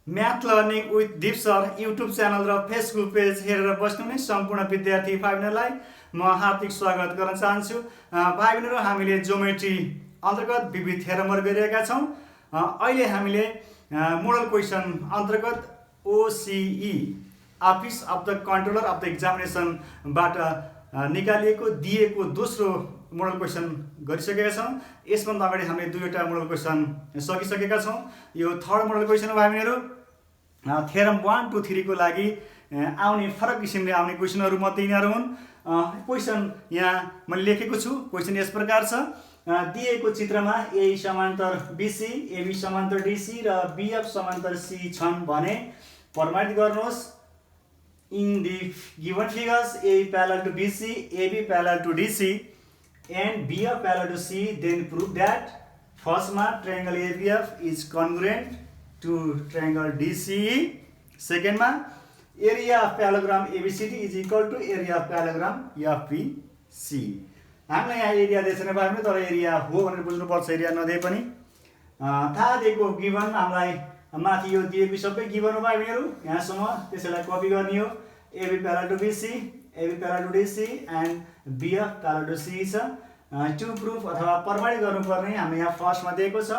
Math learning with दिप sir YouTube channel र Facebook page हेरेर बस्नुहुने सम्पूर्ण विद्यार्थी भाइ बहिनीलाई म हार्दिक स्वागत गर्न चाहन्छु। भाइ बहिनीहरू, हामीले ज्योमेट्री अन्तर्गत विविध थ्योरमहरू गरिरहेका छौँ। अहिले हामीले मोडल क्वेसन अन्तर्गत OCE office of the controller of the एक्जामिनेसनबाट निकालिएको दिएको दोस्रो मोडल क्वेसन गरिसकेका छौँ। यसभन्दा अगाडि हामीले दुईवटा मोडल क्वेसन सकिसकेका छौँ। यो थर्ड मोडल क्वेसन हो भाइ बहिनीहरू। थ्योरम 1, 2, 3 को लागि आउने फरक किसिमले आउने क्वेसनहरू मध्ये यिनीहरू हुन्। क्वेसन यहाँ मैले लेखेको छु। क्वेसन यस प्रकार छ। दिएको चित्रमा ए समान्तर BC, AB समान्तर DC र BF समान्तर C छन् भने प्रमाणित गर्नुहोस्। In the given figures, A parallel to BC, AB parallel to DC and BF parallel to C, then prove that first mark triangle ABF is congruent to triangle DCE. Second mark, area of parallelogram ABCD is equal to area of parallelogram FBC. हामीलाई यहाँ area दिएको छैन भाइ बहिनी, तर area हो भनेर बुझ्नुपर्छ। एरिया नदिए पनि थाहा दिएको गिभन हामीलाई माथि यो दिएको सबै गिभन हो भाइ बहिनीहरू यहाँसम्म। त्यसैलाई कपी गर्ने हो। AB parallel to BC, AB parallel to DC and BF parallel to C छ। टु प्रुफ अथवा प्रमाणित गर्नुपर्ने हामी यहाँ फर्स्टमा दिएको छ।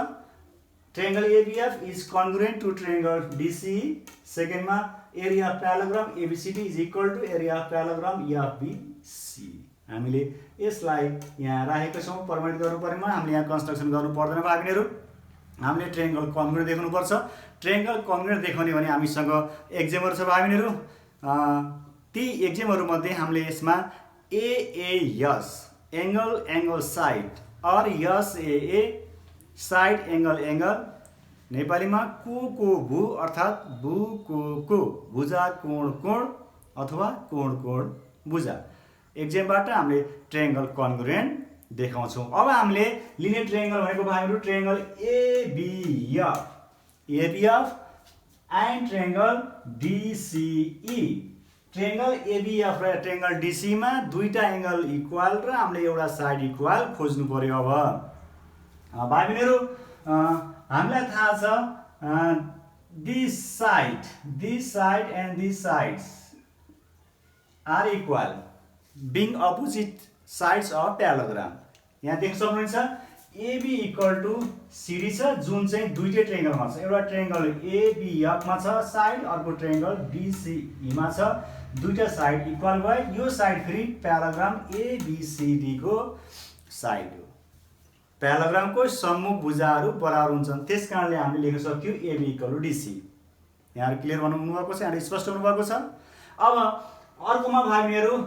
Triangle ABF is congruent to triangle DCE. सेकेन्डमा area of parallelogram ABCD is equal to area of parallelogram FBC. हामीले यसलाई यहाँ राखेका छौँ। प्रमाणित गर्नुपर्नेमा हामीले यहाँ कन्स्ट्रक्सन गर्नु पर्दैन भाइ बहिनीहरू। हामीले ट्रायंगल कन्ग्रुएन्ट देखाउनुपर्छ। ट्रायंगल कन्ग्रुएन्ट देखाउने भने हामीसँग एक्जामहरू छ भाइ बहिनीहरू। ती एक्जामहरूमध्ये हामीले यसमा AAS एंगल साइड और SAA साइड एंगल नेपालीमा को भू अर्थात भू को भुजा कोण अथवा कोण भुजा एक्जामबाट हामीले ट्रायंगल कन्ग्रुएन्ट देखाउँछौँ। अब हामीले लिने ट्रायंगल भनेको भाइहरू triangle ABF and triangle DCE। Triangle ABF र ट्रायंगल DC मा दुईटा एंगल इक्वल र हामीले एउटा साइड इक्वल खोज्नु पर्यो। अब भाइ बहिनीहरू हामीलाई थाहा छ this side and these sides are equal being opposite sides of parallelogram। यहाँ देख्न सक्नुहुन्छ AB इक्वल टु CD छ, जुन चाहिँ दुईटै ट्रायंगलमा छ। एउटा ट्रायंगल ABF मा छ साइड, अर्को ट्रायंगल DCE मा छ। दुईटा साइड इक्वल भयो। यो साइड फेरि प्यारालोग्राम ABCD को साइड हो। प्यारालोग्रामको सम्मुख भुजाहरू बराबर हुन्छन्। त्यसकारणले हामीले लेख्न सक्यौँ AB इक्वल टु DC। यहाँ क्लियर हुनुभएको छ, यहाँ स्पष्ट हुनुभएको छ। अब अर्कोमा भाइ बहिनीहरू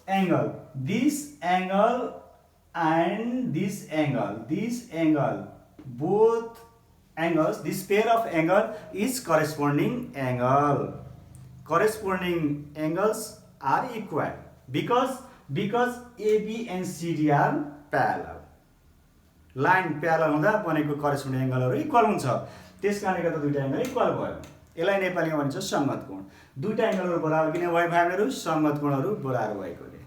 angle this angle and this angle both angles, this pair of angle is corresponding angles are equal because AB and CD are parallel। Line parallel हुँदा बनेको करेस्पोन्डिङ एंगलहरू इक्वल हुन्छ। त्यसकारणले गर्दा दुईटा एंगल इक्वल भयो। यसलाई नेपालीमा भनिन्छ संगत कोण। दुईटा एंगलहरू बराबर किन भयो भाइ बहिनीहरू? संगत कोणहरू बराबर भएकोले।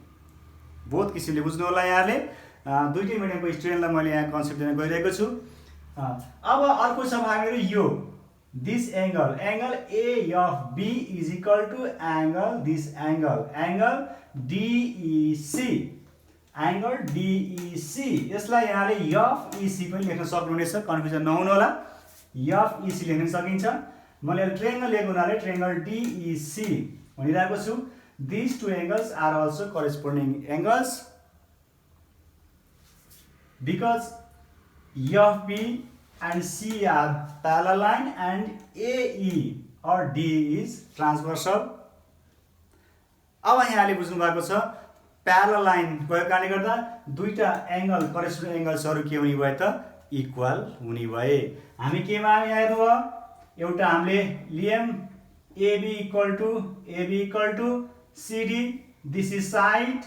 बहुत किसिमले बुझ्नु होला यहाँले। दुईटै मिडियमको स्टुडेन्टलाई मैले यहाँ कन्सेप्ट दिन गइरहेको छु। अब अर्को छ भाइ बहिनीहरू यो this angle AFB is equal to this angle DEC। यसलाई यहाँले FEC पनि लेख्न सक्नुहुनेछ, कन्फ्युजन नहुनु होला। FEC लेख्न सकिन्छ। मैले ट्रायंगल लिएको हुनाले ट्रायंगल DEC भनिरहेको छु। These two angles are also corresponding angles because FB and C are parallel line and AE or DE is transversal। अब यहाँले बुझ्नु भएको छ प्यारलल लाइन भएको कारणले गर्दा दुईटा एंगल करेस्पोन्डिङ एंगल्सहरू के हुने भए त इक्वल हुने भए। हामी केमा यहाँ हेर्नु हो, एउटा हामीले लियम AB equal to CD, this is side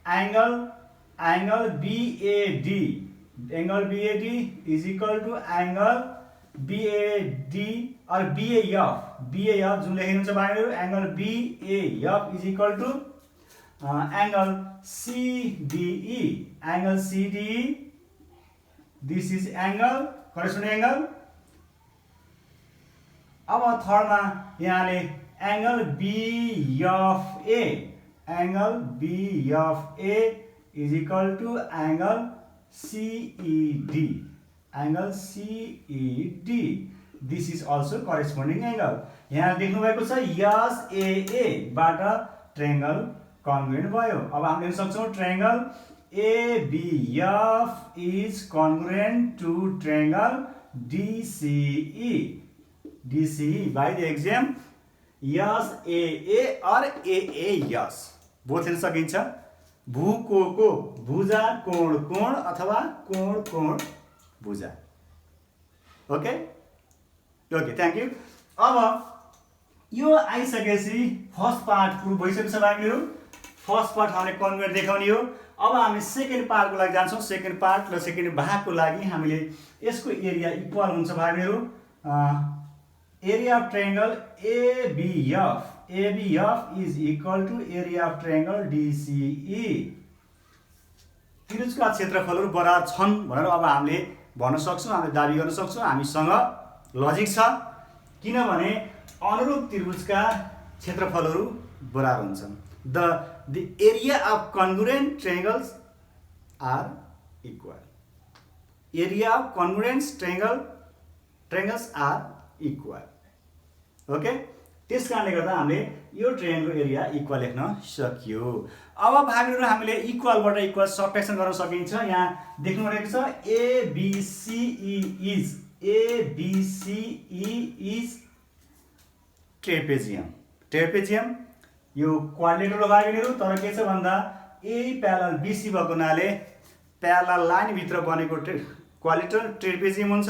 angle BAD is equal to angle BAD or BAF जुन लेखिनुहुन्छ भाइहरु angle BAF is equal to angle CDE। This is angle corresponding angle अब थर्डमा यहाँले angle BFA angle BFA is equal to angle CED angle CED this is also corresponding angle. यहाँ देख्नु भएको छ SAA बाट triangle कन्ग्रुएन्ट भयो। अब हामी लेख्न सक्छौं triangle ABF is congruent to triangle DCE by the exam SAA or AAS both हेर्न सकिन्छ। भुको भुजा कोण कोण अथवा कोण कोण भुजा। Okay okay thank you. अब यो आइसकेपछि फर्स्ट पार्ट प्रुभ भइसकेछ भाइहरु। फर्स्ट पार्ट हामीले कन्भर्ट देखाउने हो। अब हामी सेकेन्ड पार्टको लागि जान्छौं। सेकेन्ड पार्ट र सेकेन्ड भागको लागि हामीले यसको एरिया इक्वल हुन्छ भाइहरु area of triangle ABF is equal to area of triangle DCE। त्रिभुजका क्षेत्रफलहरु बराबर छन् भनेर अब हामीले भन्न सक्छौं, हामीले दाबी गर्न सक्छौं। हामीसँग लजिक छ किनभने अनुरूप त्रिभुजका क्षेत्रफलहरु बराबर हुन्छन्। The area of congruent triangles are equal. Area of congruent triangles are equal. Okay? त्यस कारणले गर्दा हामीले यो ट्रायंगलको एरिया इक्वल लेख्न सकियो। अब भागहरु हामीले इक्वलबाट इक्वल सबट्र्याक्सन गर्न सकिन्छ। यहाँ देख्नु भएको छ ABCE इज ट्रेपेजियम। ट्रेपेजियम यो क्वाड्रिलेटरल हो भाइहरु। तर के छ भन्दा A प्यारलल BC भएको हुनाले प्यारलल लाइन भित्र बनेको क्वाड्रिलेटरल ट्रेपेजियम हुन्छ।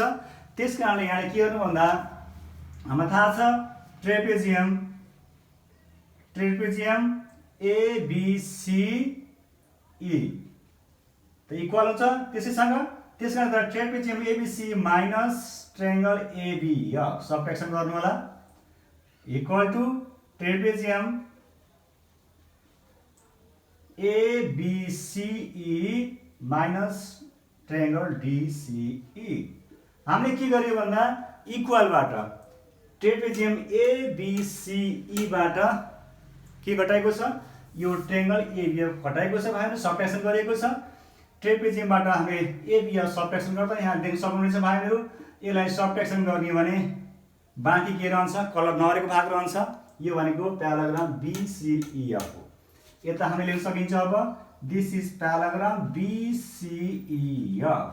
त्यसकारणले यहाँ के गर्नु भन्दा हामीलाई थाहा छ ट्रेपेजियम ABCE त इक्वल हुन्छ त्यसैसँग। त्यसकारण trapezium ABC minus triangle ABF subtraction गर्नु होला equal to trapezium ABCE minus triangle DCE। हामीले के गर्यो भन्दा इक्वलबाट ट्रेपेजियम ABCE बाट के घटाएको छ यो ट्रायंगल ABF घटाएको छ भाइहरु सबट्र्याक्सन गरेको छ। ट्रेपेजियमबाट हामीले ABF सबट्र्याक्सन गर्दा यहाँ देख्न सक्नुहुन्छ भाइहरु यसलाई सबट्र्याक्सन गर्ने भने बाँकी के रहन्छ कलर नगरेको भाग रहन्छ। यो भनेको प्याराग्राम BCEF हो। यता हामीले लेख्न सकिन्छ अब this is parallelogram BCEF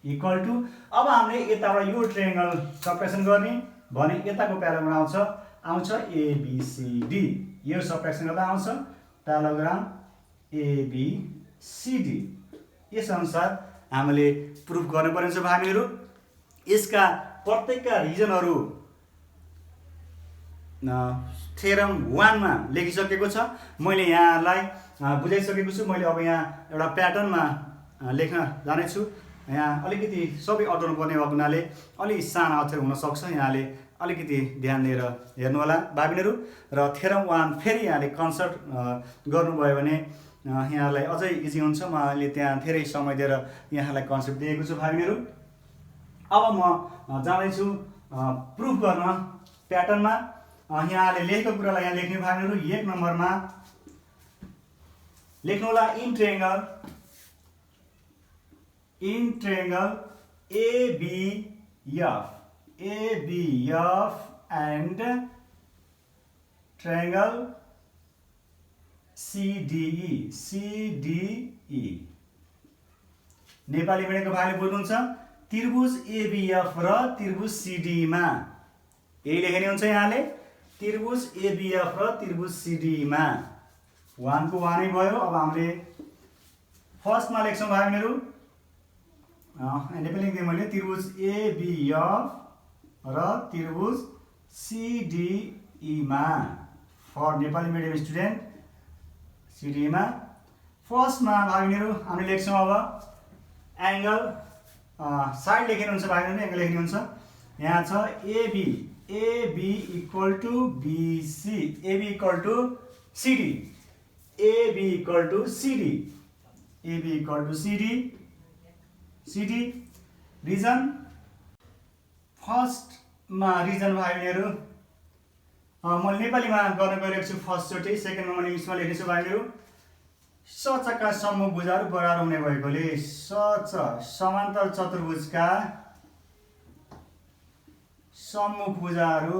equal to अब हामीले यताबाट यो ट्रायंगल सबट्र्याक्सन गर्ने भने यताको प्याराग्राम आउँछ ABCD। यो सबट्र्याक्सन गर्दा आउँछ प्याराग्राम ABCD। यस अनुसार हामीले प्रुफ गर्नुपर्ने छ भाइहरु। यसका प्रत्येकका रिजनहरु थ्योरम 1 मा लेखिसकेको छ। मैले यहाँलाई बुझाइसकेको छु। मैले अब यहाँ एउटा प्याटर्नमा लेख्न जाने छु। यहाँ अलिकति सबै अटाउनु पर्ने भएको हुनाले अलि सानो अक्षर हुन सक्छ। यहाँले अलिकति ध्यान दिएर हेर्नु होला भाइहरु। र थ्योरम 1 फेरि यहाँले कन्सल्ट गर्नुभयो भने यहाँलाई अझै इजी हुन्छ। मैले त्यहाँ धेरै समय दिएर यहाँलाई कन्सेप्ट दिएको छु भाइहरु। अब म जाँदै छु प्रुफ गर्न प्याटर्नमा। यहाँले लेखेको कुरालाई यहाँ लेख्ने भाइहरु 1 नम्बरमा लेख्नु होला in triangle ABF and triangle CDE Nepali मिडियमको भाइले बुझ्नुहुन्छ त्रिभुज ABF र त्रिभुज CDE मा यही लेख्ने हुन्छ। यहाँले त्रिभुज ABF र त्रिभुज CDE मा 1 को 1 नै भयो। अब हामीले फर्स्ट मा लेख्छौं भाइहरु नेपाली लेख्दै मैले त्रिभुज ABF र त्रिभुज CDE मा for Nepali medium student CDE मा फर्स्ट मा भाइहरु हामीले लेख्छौं अब एंगल साइड लेख्नु हुन्छ भाइहरु एंगल लेख्नु हुन्छ। यहाँ छ AB equal to BC AB equal to CD AB equal to CD first reason रिजन भाइ बहिनीहरू मैले नेपालीमा गर्न गइरहेको छु फर्स्टचोटि, सेकेन्डमा मैले इङ्ग्लिसमा लेख्नेछु भाइ बहिनीहरू। सचका सम्मुख भुजाहरू बराबर हुने भएकोले सच समान्तर चतुर्भुजका सम्मुख भुजाहरू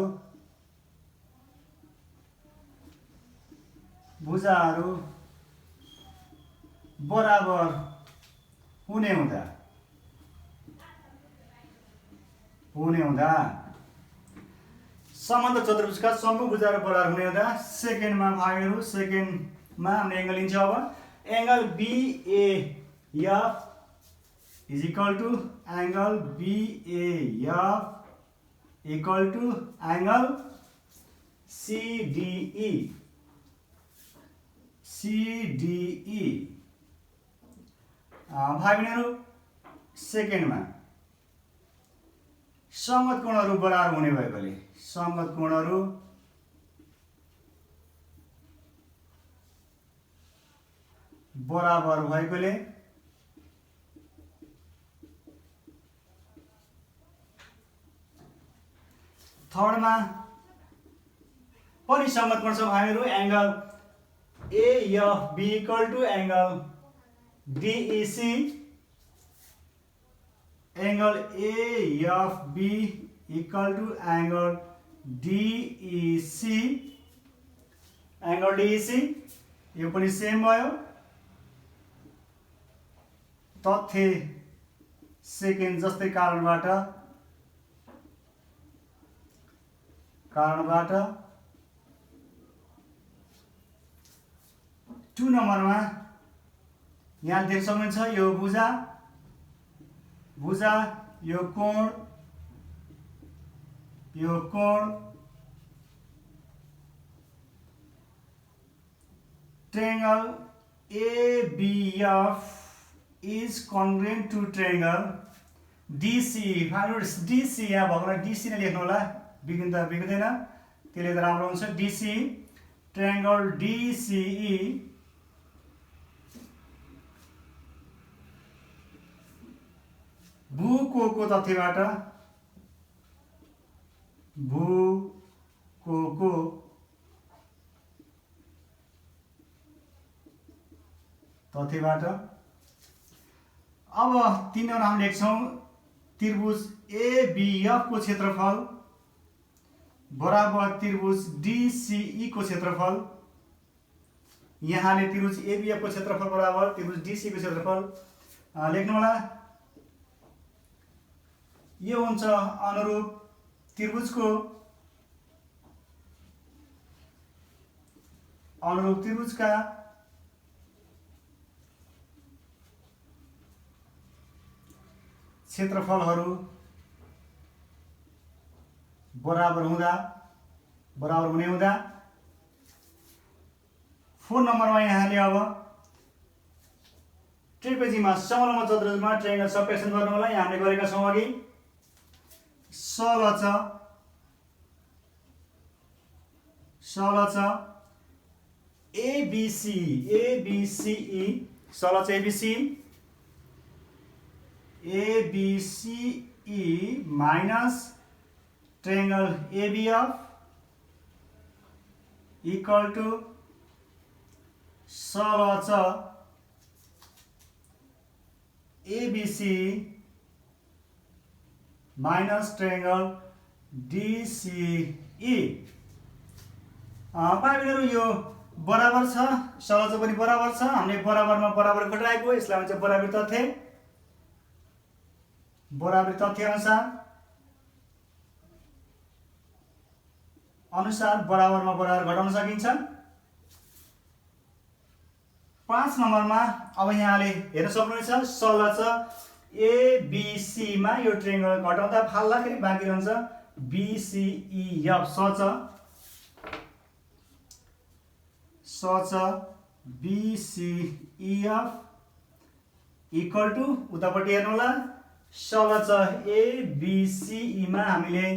बराबर हुने हुँदा समान्तर चतुर्भुजका सम्मुख भुजाहरू बराबर हुने हुँदा सेकेन्डमा भाइहरू सेकेन्डमा हामीले एङ्गल लिन्छ। अब angle BAF is equal to angle BAF equal to angle CDE भाइ बहिनीहरू सेकेन्डमा संगत कोणहरू बराबर हुने भएकोले संगत कोणहरू बराबर भएकोले थर्डमा पनि संगत कोण छ भाइहरू angle AFB equal to angle DEC angle AFB equal to angle DEC यो पनि सेम भयो। तथ्य सेकेन्ड जस्तै कारणबाट 2 नम्बरमा यहाँ देख्न सक्नुहुन्छ यो भुजा यो कोण triangle ABF is congruent to triangle DCE। DC यहाँ भएकोलाई DC नै लेख्नु होला, बिग्रिँदैन, त्यसले त राम्रो हुन्छ। DCE triangle DCE भूकोणको तथ्यबाट अब 3 नम्बर हामी लेख्छौँ त्रिभुज ABF को क्षेत्रफल बराबर त्रिभुज DCE को क्षेत्रफल। यहाँले त्रिभुज ABF को क्षेत्रफल बराबर त्रिभुज DCE को क्षेत्रफल लेख्नु होला। यो हुन्छ अनुरूप त्रिभुजका क्षेत्रफलहरू बराबर हुने हुँदा 4 नम्बरमा यहाँले अब ट्रेपेजीमा समलम्ब चतुर्भुजमा ट्रायंगल सबट्र्याक्सन गर्नु होला। यहाँ हामीले गरेका छौं अघि सलच ABCE सलच ABCE minus triangle ABF equal to सलच ABC माइनस ट्रायंगल DCE। भाइबहरुहरु यो बराबर छ, सलच पनि बराबर छ। हामीले बराबरमा बराबर घटाएको, यसलाई भन्छ बराबरी तथ्य अनुसार बराबरमा बराबर घटाउन सकिन्छ। 5 नम्बरमा अब यहाँले हेर्न सक्नुहुन्छ सलच ABC मा यो ट्रायंगल घटाउँदा फाल्दाखेरि बाँकी रहन्छ BCEF सच BCEF इक्वल टू उतापट्टि हेर्नु होला सलच ABCE मा हामीले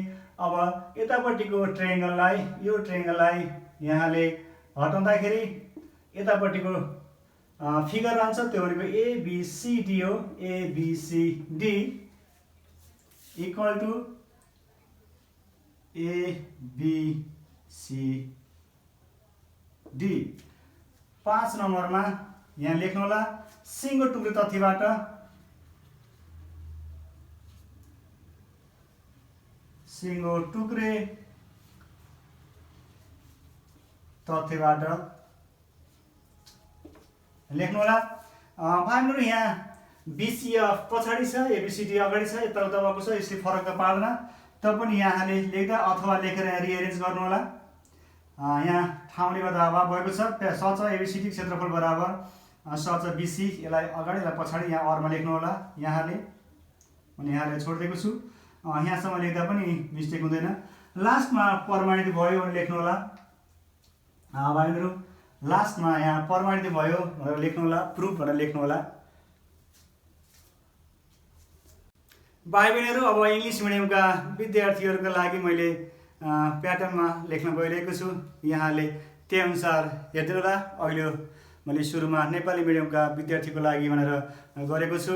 अब यतापट्टिको ट्रायंगललाई यो ट्रायंगललाई यहाँले हटाउँदाखेरि यतापट्टिको फिगर रहन्छ, त्यो भनेको ABCD हो। ABCD equal two ABCD। 5 नम्बरमा यहाँ लेख्नु होला सिङ्गो टुक्रो तथ्यबाट लेख्नु होला। भाइहरू यहाँ BCF पछाडि छ, ABCD अगाडि छ, यताउता भएको छ, यसले फरक त पार्दैन। पनि यहाँले लेख्दा अथवा लेखेर यहाँ रिएरेन्ज गर्नु होला। यहाँ ठाउँले गर्दा अभाव भएको छ। सच ABCD क्षेत्रफल बराबर सच BC, यसलाई अगाडि यसलाई पछाडि यहाँ अरमा लेख्नु होला यहाँले। अनि यहाँले छोडिदिएको छु। यहाँसम्म लेख्दा पनि मिस्टेक हुँदैन। लास्टमा प्रमाणित भयो भने लेख्नु होला। भाइहरू लास्टमा यहाँ प्रमाणित भयो भनेर लेख्नु होला, प्रुफ भनेर लेख्नु होला। भाइ बहिनीहरू अब इङ्ग्लिस मिडियमका विद्यार्थीहरूका लागि मैले प्याटर्नमा लेख्न गइरहेको छु। यहाँले त्यही अनुसार हेर्दै होला। अहिले मैले सुरुमा नेपाली मिडियमका विद्यार्थीको लागि भनेर गरेको छु।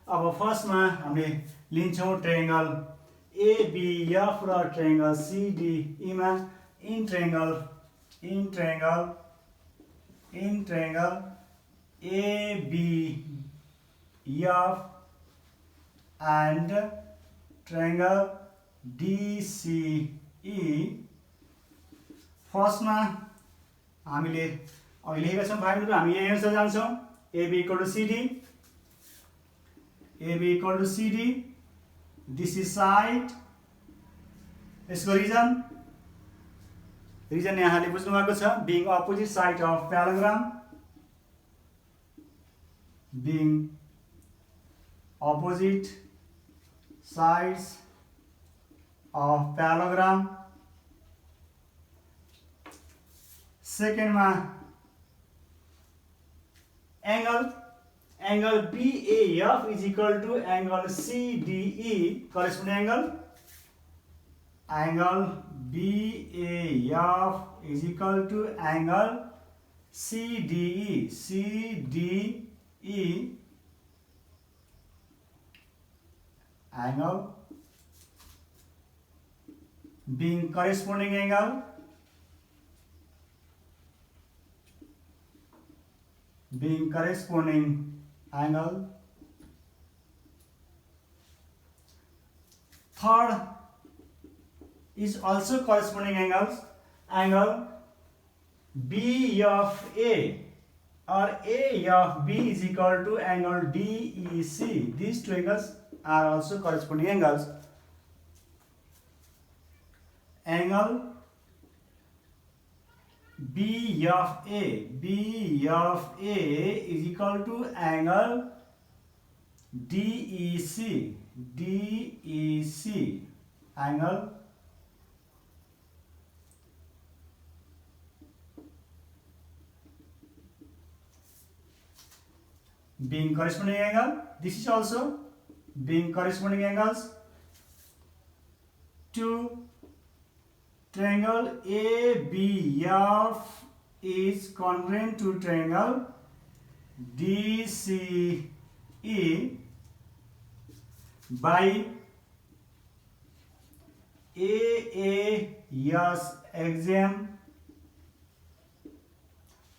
अब फर्स्टमा हामीले लिन्छौँ ट्रायङ्गल ABF र ट्रायङ्गल CDE मा in triangle ABF and triangle DCE। फर्स्टमा हामीले अहिले लेखेका छौँ भाइहरू, हामी यही अनुसार जान्छौँ। AB equal to CD, this is side, यसको रिजन यहाँले बुझ्नु भएको छ। being opposite side of parallelogram, being opposite sides of parallelogram। सेकेन्डमा angle BAF is equal to angle CDE, corresponding angle BAF is equal to angle CDE angle being corresponding angle third is also corresponding angle B of A or A of B is equal to angle DEC. These two angles are also corresponding angles. Angle B of A is equal to angle DEC angle being corresponding angle. This is also being corresponding angles to triangle ABF is congruent to triangle DCE by AAS axiom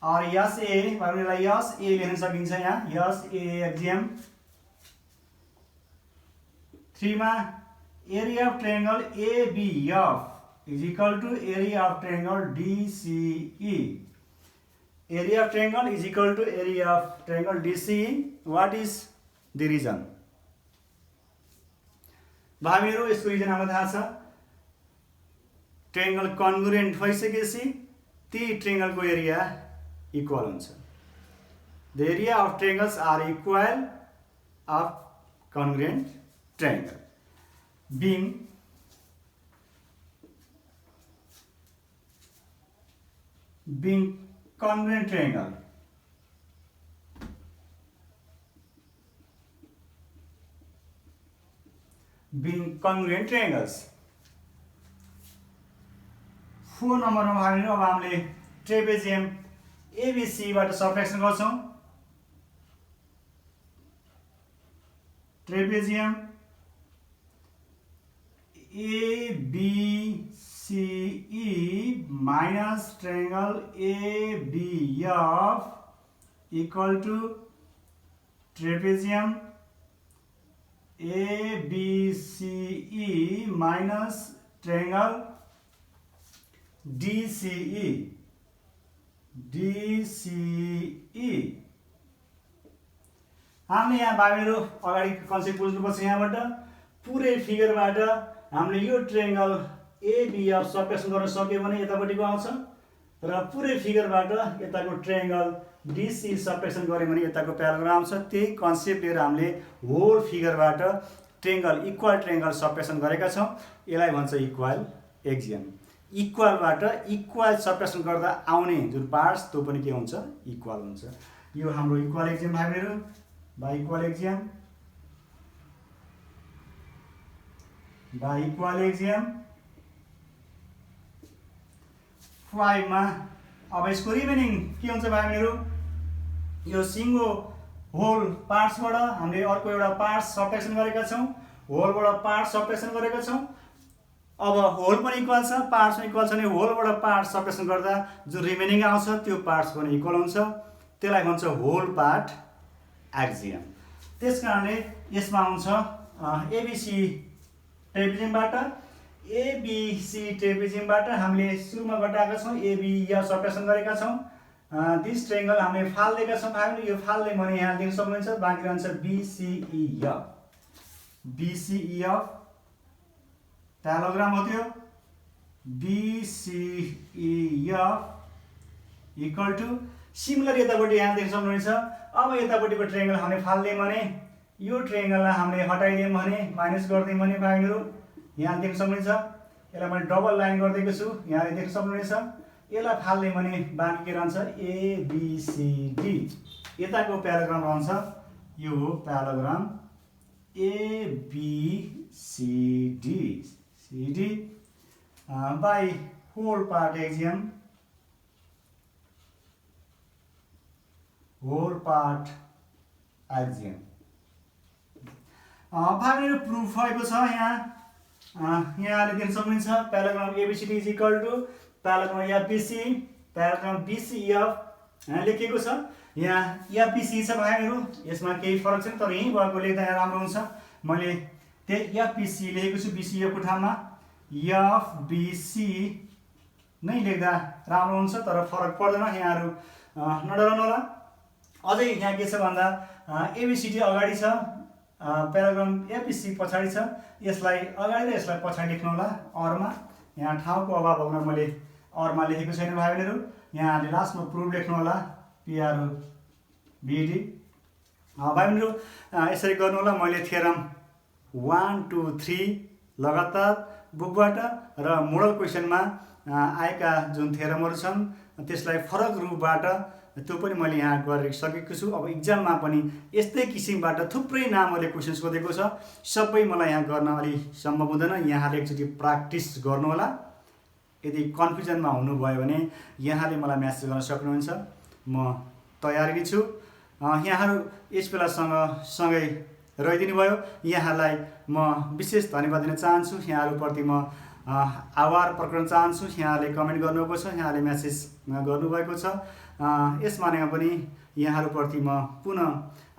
और यस ए हामीलाई यस ए लेख्न सकिन्छ। यहाँ यस ए axiom 3 मा area of triangle ABF is equal to area of triangle DCE. Area of triangle is equal to area of triangle DCE. What is the reason? भाइहरू यसको reason हामीलाई थाहा छ। ट्रायंगल कन्ग्रुएन्ट भइसकेपछि ती ट्रायंगलको एरिया इक्वल हुन्छ। The area of triangles are equal of congruent triangle. Being congruent triangle, being congruent triangles। 4 नम्बरमा भाइहरू अब हामीले ट्रेपेजियम ABC बाट सबट्र्याक्सन गर्छौं। Trapezium ABCE minus triangle ABF equal to trapezium ABCE minus triangle DCE हामीले यहाँ भाइहरु अगाडि कन्सेप्ट बुझ्नुपर्छ। यहाँबाट पुरै फिगरबाट हामीले यो ट्रायंगल एबीएफ सब्ट्र्याक्सन गर्न सक्यो भने यतापट्टिको आउँछ र पुरै फिगरबाट यताको ट्रायंगल डीसी सब्ट्र्याक्सन गर्यो भने यताको प्याराग्राफ आउँछ। त्यही कन्सेप्ट लिएर हामीले होल फिगरबाट ट्रायंगल इक्वल ट्रायंगल सब्ट्र्याक्सन गरेका छौं। यसलाई भन्छ इक्वल एक्जियम। इक्वलबाट इक्वल सब्ट्र्याक्सन गर्दा आउने जुन पार्ट्स त्यो पनि के हुन्छ इक्वल हुन्छ। यो हाम्रो इक्वल एक्जियम भाइहरु by equal axiom 5 मा अब यसको रिमेनिङ के हुन्छ भाइहरु यो सिंगो होल पार्ट्सबाट हामीले अर्को एउटा पार्ट्स सब्ट्र्याक्सन गरेका छौं। होलबाट पार्ट्स सब्ट्र्याक्सन गरेका छौं। अब होल पनि इक्वल छ पार्ट्स पनि इक्वल छ भने होलबाट पार्ट्स सब्ट्र्याक्सन गर्दा जुन रिमेनिङ आउँछ त्यो पार्ट्स पनि इक्वल हुन्छ। त्यसलाई भन्छ होल पार्ट एक्जियम। त्यसकारणले यसमा आउँछ एबीसी ट्रेपेजियमबाट हामीले सुरुमा घटाएका छौं एबीएफ सब्ट्र्याक्सन गरेका छौं। दिस ट्रायंगल हामीले फाल्दिएका छौं। हामीले यो फाल्दै भने यहाँ देख्न सक्नुहुन्छ बाँकी रहन्छ बीसीईएफ प्याराग्राम हो त्यो बीसीईएफ इक्वल टु सिमिलर यतापट्टि यहाँ देख्न सक्नुहुन्छ। अब यतापट्टिको ट्रायंगल हामीले फाल्दियौं भने यो ट्रायंगललाई हामीले हटाइदियौं भने माइनस गरिदियौं भने भाइहरु यहाँ देख्न सक्नुहुन्छ। यसलाई मैले डबल लाइन गरिदिएको छु यहाँले देख्न सक्नुहुन्छ। यसलाई फाल्दियौं भने बाँकी के रहन्छ एबीसीडी। यताको प्याराग्राम रहन्छ यो हो parallelogram ABCD by whole part axiom whole part axiom. भाइहरु प्रुफ भएको छ। यहाँले देख्न सक्नुहुन्छ parallelogram ABCD is equal to parallelogram ABC parallelogram BCF लेखेको छ। यहाँ एबीसी छ भाइहरु यसमा केही फरक छैन तर यही भएको लेख्दा यहाँ राम्रो हुन्छ। मैले त्यही एबीसी लेखेको छु बीसीएफ को ठाउँमा एफबीसी नै लेख्दा राम्रो हुन्छ तर फरक पर्दैन। यहाँहरु नडराउनु होला। अझै यहाँ के छ भन्दा एबीसीडी अगाडि छ प्याराग्राम एबीसी पछाडी छ। यसलाई अगाडि र यसलाई पछाडी लेख्नु होला अरमा। यहाँ ठाउँको अभाव भएर मैले अरमा लेखेको छैन भाइहरु। यहाँले लास्टमा प्रुफ लेख्नु होला पीआरओबीडी भाइहरु यसरी गर्नु होला। मैले थ्योरम 1 2 3 लगातार बुकबाट र मोडल क्वेशनमा आएका जुन थ्योरमहरु छन् त्यसलाई फरक रूपबाट त्यो पनि मैले यहाँ गरिसकेको छु। अब एक्जाममा पनि यस्तै किसिमबाट थुप्रै नामहरुले क्वेशन सोधेको छ। सबै मलाई यहाँ गर्न अलि सम्भव हुँदैन। यहाँले एकचोटी प्र्याक्टिस गर्नु होला। यदि कन्फ्युजनमा हुनुभयो भने यहाँले मलाई मेसेज गर्न सक्नुहुन्छ। म तयारी छु। यहाँहरु यस बेला सँगै रहिदिनु भयो। यहाँलाई म विशेष धन्यवाद दिन चाहन्छु। यहाँहरुप्रति म आभार प्रकट चाहन्छु। यहाँले कमेन्ट गर्नुभएको छ यहाँले मेसेज गर्नुभएको छ। यस मानेमा पनि यहाँहरुप्रति म पुनः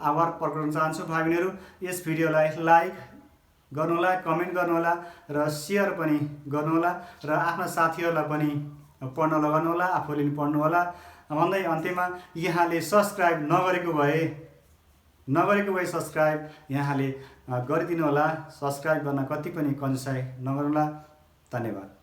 आभार प्रकट गर्न चाहन्छु। भाइहरु यस भिडियोलाई लाइक गर्नुहोला कमेन्ट गर्नुहोला र शेयर पनि गर्नुहोला र आफ्ना साथीहरुलाई पनि पढ्न लगाउनु होला आफूले पनि पढ्नु होला भन्दै अन्त्यमा यहाँले सब्स्क्राइब नगरेको भए सब्स्क्राइब यहाँले गरिदिनु होला। सब्स्क्राइब गर्न कति पनि कन्जुसाइ नगर्नुहोला। धन्यवाद।